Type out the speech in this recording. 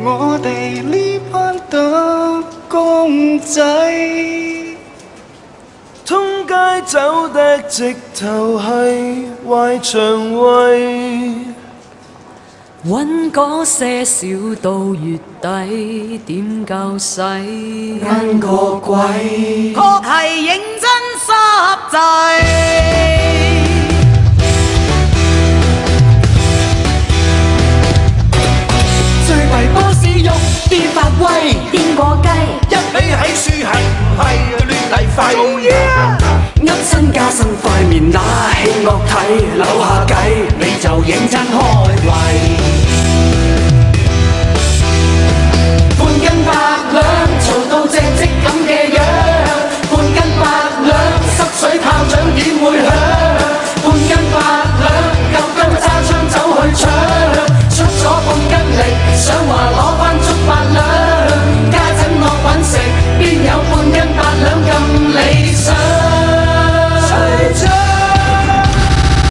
我哋呢班打工仔，通街走的直頭係壞腸胃。搵嗰些少到月底，點夠使？搵個鬼！確係認真濕滯。最弊波士肉變發威，癲過雞，一味喺樹係唔係亂嚟廢？噏身加身塊面那戲樂睇，扭下計你就認真開胃。半斤八兩，做到隻積咁嘅樣，半斤八兩，濕水炮仗點會響？